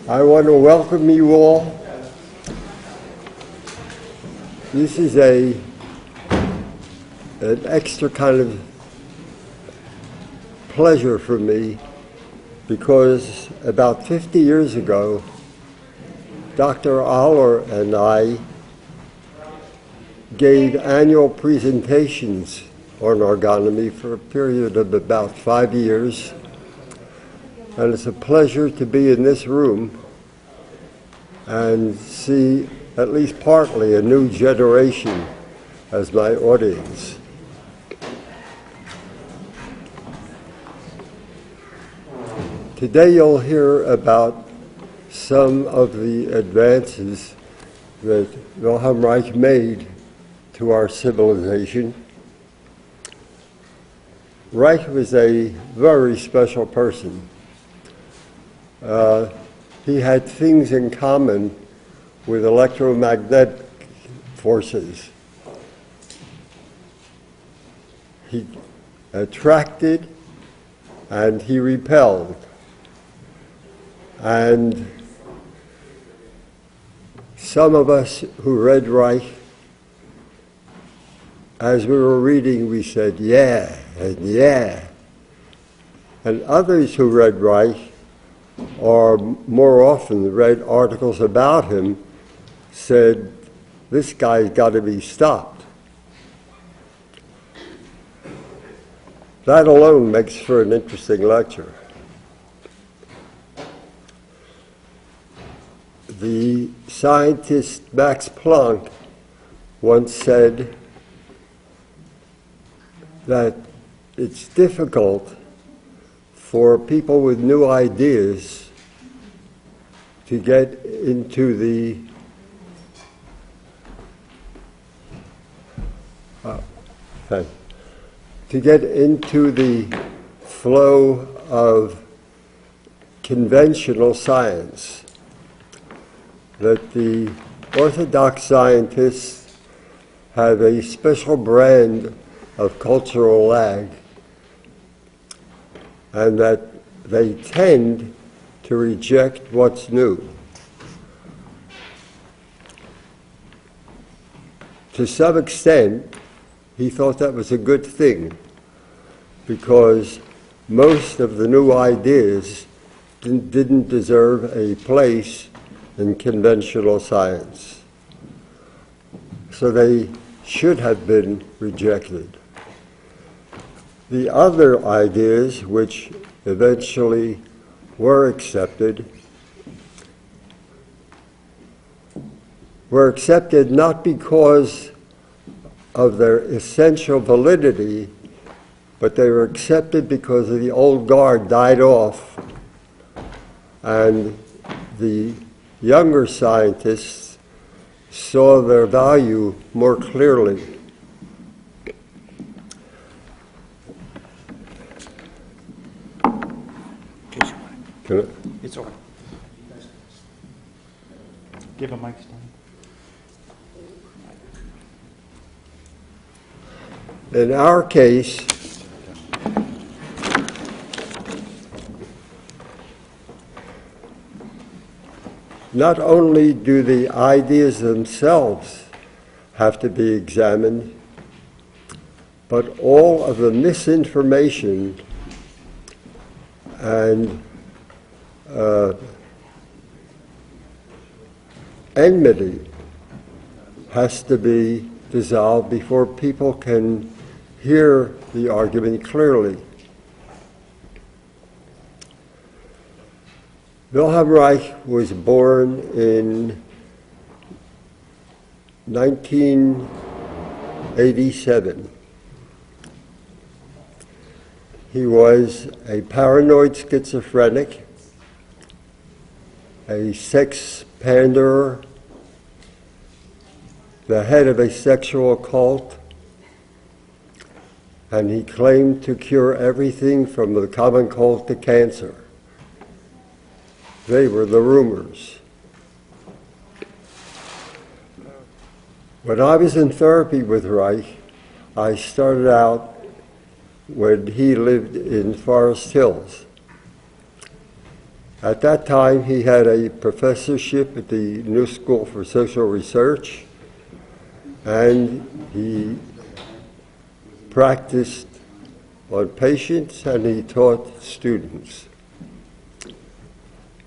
I want to welcome you all. This is an extra kind of pleasure for me because about 50 years ago, Dr. Aller and I gave annual presentations on ergonomy for a period of about 5 years. And it's a pleasure to be in this room and see at least partly a new generation as my audience. Today you'll hear about some of the advances that Wilhelm Reich made to our civilization. Reich was a very special person. He had things in common with electromagnetic forces. He attracted and he repelled. And some of us who read Reich, as we were reading, we said, yeah, and yeah. And others who read Reich, or more often read articles about him, said, this guy's got to be stopped. That alone makes for an interesting lecture. The scientist Max Planck once said that it's difficult for people with new ideas to get into the flow of conventional science. That the orthodox scientists have a special brand of cultural lag, and that they tend to reject what's new. To some extent, he thought that was a good thing, because most of the new ideas didn't deserve a place in conventional science. So they should have been rejected. The other ideas, which eventually were accepted not because of their essential validity, but they were accepted because the old guard died off, and the younger scientists saw their value more clearly. It's over. Give a mic stand. In our case, not only do the ideas themselves have to be examined, but all of the misinformation and enmity has to be dissolved before people can hear the argument clearly. Wilhelm Reich was born in 1987. He was a paranoid schizophrenic, a sex panderer, the head of a sexual cult, and he claimed to cure everything from the common cold to cancer. They were the rumors. When I was in therapy with Reich, I started out when he lived in Forest Hills. At that time, he had a professorship at the New School for Social Research, and he practiced on patients and he taught students.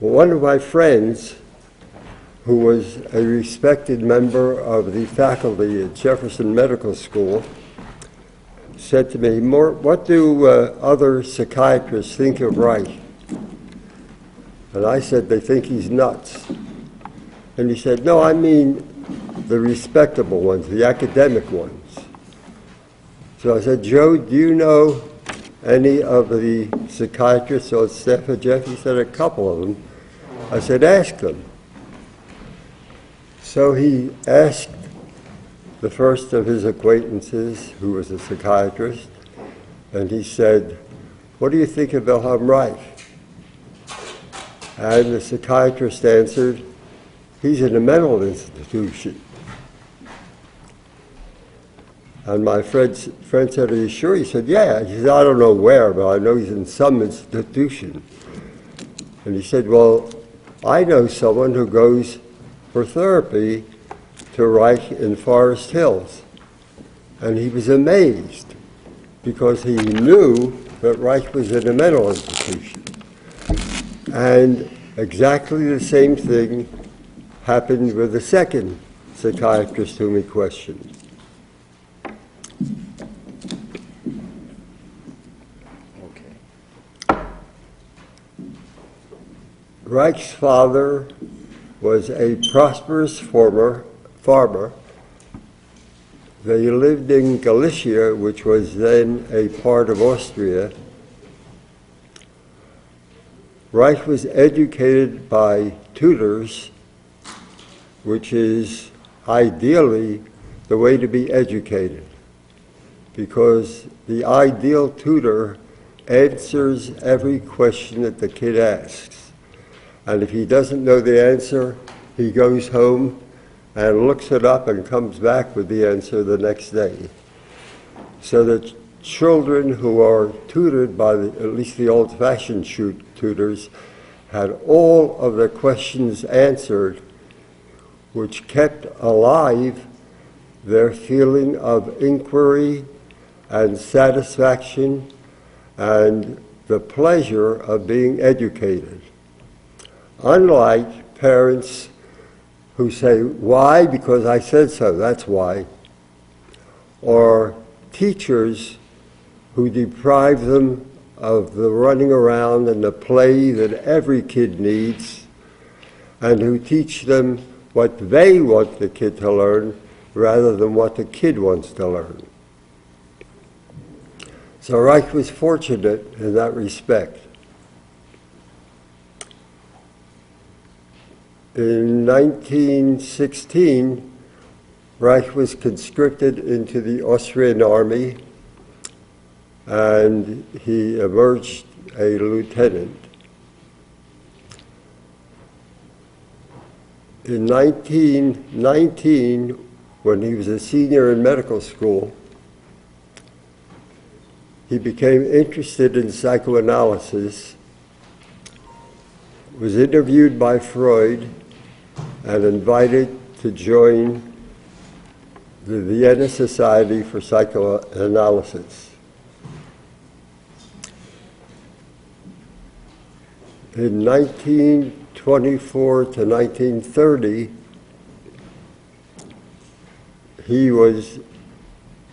One of my friends, who was a respected member of the faculty at Jefferson Medical School, said to me, "What do other psychiatrists think of Reich?" And I said, "They think he's nuts." And he said, "No, I mean the respectable ones, the academic ones." So I said, "Joe, do you know any of the psychiatrists on staff at Jeff?" He said, "A couple of them." I said, "Ask them." So he asked the first of his acquaintances, who was a psychiatrist, and he said, "What do you think of Wilhelm Reich?" And the psychiatrist answered, "He's in a mental institution." And my friend said, "Are you sure?" He said, "Yeah." He said, "I don't know where, but I know he's in some institution." And he said, "Well, I know someone who goes for therapy to Reich in Forest Hills." And he was amazed because he knew that Reich was in a mental institution. And exactly the same thing happened with the second psychiatrist whom he questioned. Reich's father was a prosperous farmer. They lived in Galicia, which was then a part of Austria. Reich was educated by tutors, which is ideally the way to be educated, because the ideal tutor answers every question that the kid asks. And if he doesn't know the answer, he goes home and looks it up and comes back with the answer the next day. So that children who are tutored by at least the old-fashioned tutors had all of their questions answered, which kept alive their feeling of inquiry and satisfaction and the pleasure of being educated. Unlike parents who say, "Why? Because I said so, that's why," or teachers who deprive them of the running around and the play that every kid needs, and who teach them what they want the kid to learn rather than what the kid wants to learn. So Reich was fortunate in that respect. In 1916, Reich was conscripted into the Austrian army, and he emerged a lieutenant. In 1919, when he was a senior in medical school, he became interested in psychoanalysis, was interviewed by Freud, and invited to join the Vienna Society for Psychoanalysis. In 1924 to 1930, he was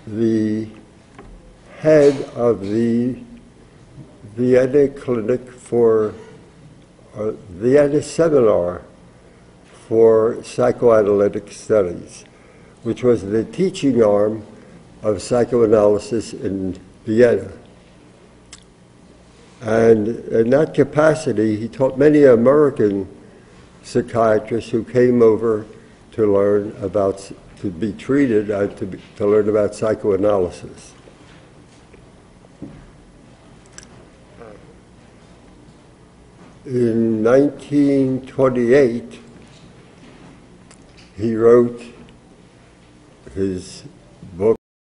the head of the Vienna Clinic for Vienna Seminar for Psychoanalytic Studies, which was the teaching arm of psychoanalysis in Vienna. And in that capacity, he taught many American psychiatrists who came over to learn about, to be treated and to learn about psychoanalysis. In 1928, he wrote his